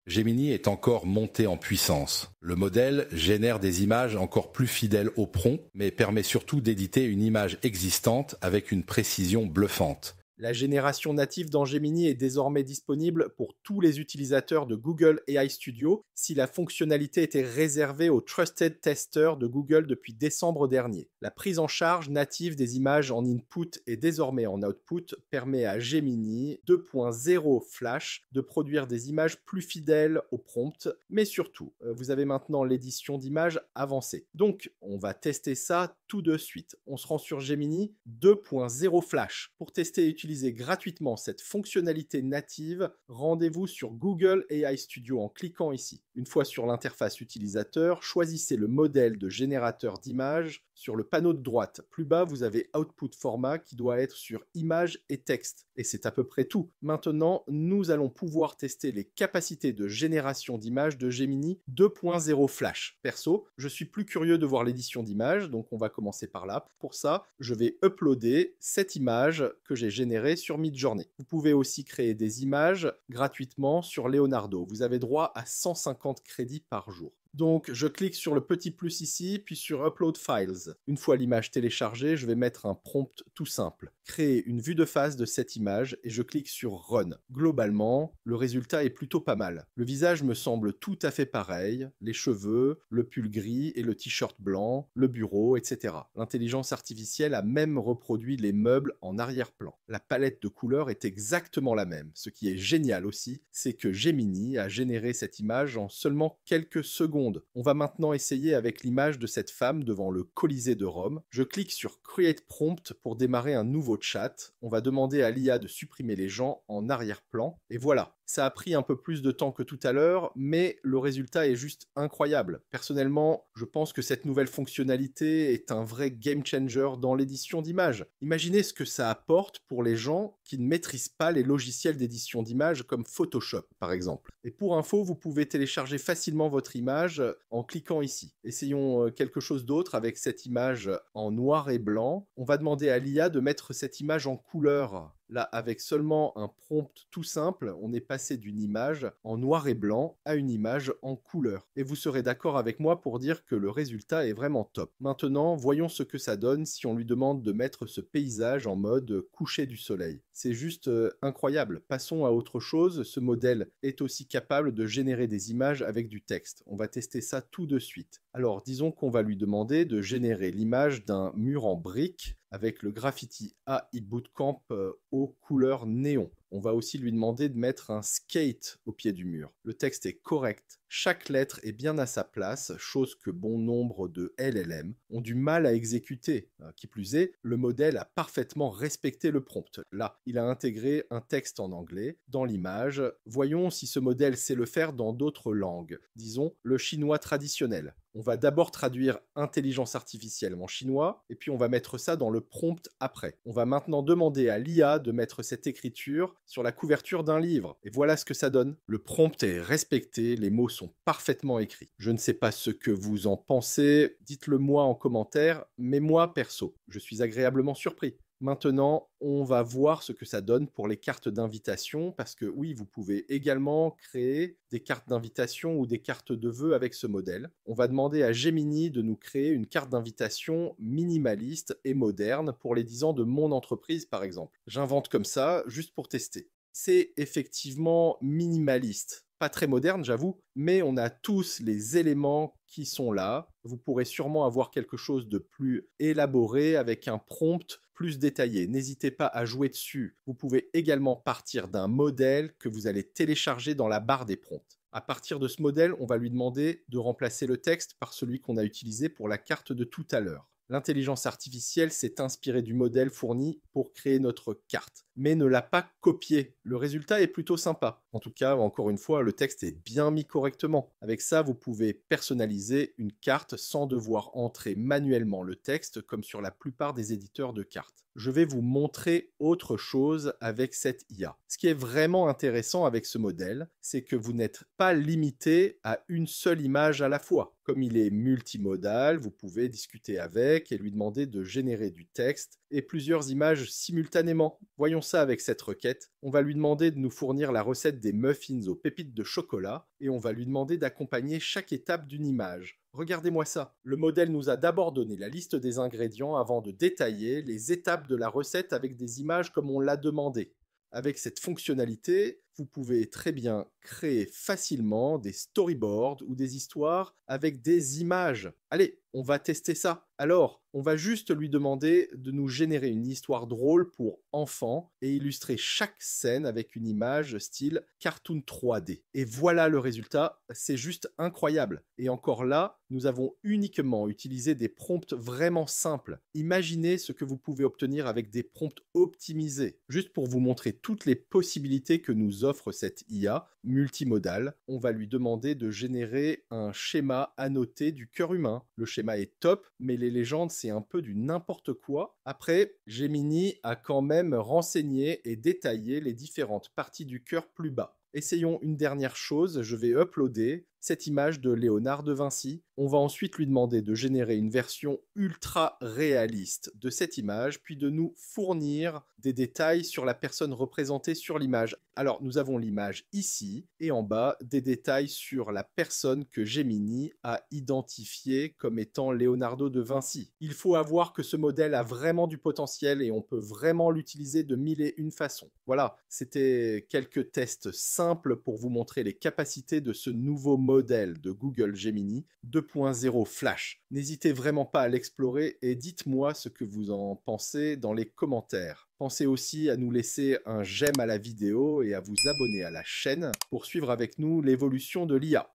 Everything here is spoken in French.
Gemini est encore monté en puissance. Le modèle génère des images encore plus fidèles au prompt, mais permet surtout d'éditer une image existante avec une précision bluffante. La génération native dans Gemini est désormais disponible pour tous les utilisateurs de Google AI Studio si la fonctionnalité était réservée aux Trusted Testers de Google depuis décembre dernier. La prise en charge native des images en input et désormais en output permet à Gemini 2.0 Flash de produire des images plus fidèles au prompt, mais surtout, vous avez maintenant l'édition d'images avancée. Donc, on va tester ça tout de suite. On se rend sur Gemini 2.0 Flash. Pour tester et utiliser gratuitement cette fonctionnalité native, rendez-vous sur Google AI Studio en cliquant ici. Une fois sur l'interface utilisateur, choisissez le modèle de générateur d'images. Sur le panneau de droite, plus bas, vous avez Output Format qui doit être sur Images et Texte. Et c'est à peu près tout. Maintenant, nous allons pouvoir tester les capacités de génération d'images de Gemini 2.0 Flash. Perso, je suis plus curieux de voir l'édition d'images, donc on va commencer par là. Pour ça, je vais uploader cette image que j'ai générée sur Midjourney. Vous pouvez aussi créer des images gratuitement sur Leonardo. Vous avez droit à 150 crédits par jour. Donc, je clique sur le petit plus ici, puis sur Upload Files. Une fois l'image téléchargée, je vais mettre un prompt tout simple. Créer une vue de face de cette image et je clique sur Run. Globalement, le résultat est plutôt pas mal. Le visage me semble tout à fait pareil, les cheveux, le pull gris et le t-shirt blanc, le bureau, etc. L'intelligence artificielle a même reproduit les meubles en arrière-plan. La palette de couleurs est exactement la même. Ce qui est génial aussi, c'est que Gemini a généré cette image en seulement quelques secondes. On va maintenant essayer avec l'image de cette femme devant le Colisée de Rome. Je clique sur Create Prompt pour démarrer un nouveau chat. On va demander à l'IA de supprimer les gens en arrière-plan. Et voilà. Ça a pris un peu plus de temps que tout à l'heure, mais le résultat est juste incroyable. Personnellement, je pense que cette nouvelle fonctionnalité est un vrai game changer dans l'édition d'images. Imaginez ce que ça apporte pour les gens qui ne maîtrisent pas les logiciels d'édition d'images comme Photoshop, par exemple. Et pour info, vous pouvez télécharger facilement votre image en cliquant ici. Essayons quelque chose d'autre avec cette image en noir et blanc. On va demander à l'IA de mettre cette image en couleur. Là, avec seulement un prompt tout simple, on est passé d'une image en noir et blanc à une image en couleur. Et vous serez d'accord avec moi pour dire que le résultat est vraiment top. Maintenant, voyons ce que ça donne si on lui demande de mettre ce paysage en mode coucher du soleil. C'est juste incroyable. Passons à autre chose. Ce modèle est aussi capable de générer des images avec du texte. On va tester ça tout de suite. Alors, disons qu'on va lui demander de générer l'image d'un mur en briques avec le graffiti AI Bootcamp aux couleurs néon. On va aussi lui demander de mettre un skate au pied du mur. Le texte est correct. Chaque lettre est bien à sa place, chose que bon nombre de LLM ont du mal à exécuter. Qui plus est, le modèle a parfaitement respecté le prompt. Là, il a intégré un texte en anglais dans l'image. Voyons si ce modèle sait le faire dans d'autres langues. Disons, le chinois traditionnel. On va d'abord traduire intelligence artificielle en chinois, et puis on va mettre ça dans le prompt après. On va maintenant demander à l'IA de mettre cette écriture sur la couverture d'un livre. Et voilà ce que ça donne. Le prompt est respecté, les mots sont parfaitement écrits. Je ne sais pas ce que vous en pensez, dites-le moi en commentaire, mais moi, perso, je suis agréablement surpris. Maintenant, on va voir ce que ça donne pour les cartes d'invitation, parce que oui, vous pouvez également créer des cartes d'invitation ou des cartes de vœux avec ce modèle. On va demander à Gemini de nous créer une carte d'invitation minimaliste et moderne pour les 10 ans de mon entreprise, par exemple. J'invente comme ça, juste pour tester. C'est effectivement minimaliste. Pas très moderne, j'avoue, mais on a tous les éléments qui sont là. Vous pourrez sûrement avoir quelque chose de plus élaboré avec un prompt plus détaillé. N'hésitez pas à jouer dessus. Vous pouvez également partir d'un modèle que vous allez télécharger dans la barre des prompts. À partir de ce modèle, on va lui demander de remplacer le texte par celui qu'on a utilisé pour la carte de tout à l'heure. L'intelligence artificielle s'est inspirée du modèle fourni pour créer notre carte, mais ne l'a pas copié. Le résultat est plutôt sympa. En tout cas, encore une fois, le texte est bien mis correctement. Avec ça, vous pouvez personnaliser une carte sans devoir entrer manuellement le texte comme sur la plupart des éditeurs de cartes. Je vais vous montrer autre chose avec cette IA. Ce qui est vraiment intéressant avec ce modèle, c'est que vous n'êtes pas limité à une seule image à la fois. Comme il est multimodal, vous pouvez discuter avec avec et lui demander de générer du texte et plusieurs images simultanément. Voyons ça avec cette requête. On va lui demander de nous fournir la recette des muffins aux pépites de chocolat et on va lui demander d'accompagner chaque étape d'une image. Regardez-moi ça. Le modèle nous a d'abord donné la liste des ingrédients avant de détailler les étapes de la recette avec des images comme on l'a demandé. Avec cette fonctionnalité, vous pouvez très bien créer facilement des storyboards ou des histoires avec des images. Allez, on va tester ça. Alors, on va juste lui demander de nous générer une histoire drôle pour enfants et illustrer chaque scène avec une image style cartoon 3D. Et voilà le résultat, c'est juste incroyable. Et encore là, nous avons uniquement utilisé des prompts vraiment simples. Imaginez ce que vous pouvez obtenir avec des prompts optimisés. Juste pour vous montrer toutes les possibilités que nous offre cette IA multimodale, on va lui demander de générer un schéma annoté du cœur humain. Le schéma est top, mais les légendes, c'est un peu du n'importe quoi. Après, Gemini a quand même renseigné et détaillé les différentes parties du cœur plus bas. Essayons une dernière chose, je vais uploader cette image de Léonard de Vinci. On va ensuite lui demander de générer une version ultra réaliste de cette image, puis de nous fournir des détails sur la personne représentée sur l'image. Alors, nous avons l'image ici, et en bas, des détails sur la personne que Gemini a identifiée comme étant Leonardo de Vinci. Il faut avouer que ce modèle a vraiment du potentiel et on peut vraiment l'utiliser de mille et une façons. Voilà, c'était quelques tests simples pour vous montrer les capacités de ce nouveau modèle de Google Gemini 2.0 Flash. N'hésitez vraiment pas à l'explorer et dites-moi ce que vous en pensez dans les commentaires. Pensez aussi à nous laisser un j'aime à la vidéo et à vous abonner à la chaîne pour suivre avec nous l'évolution de l'IA.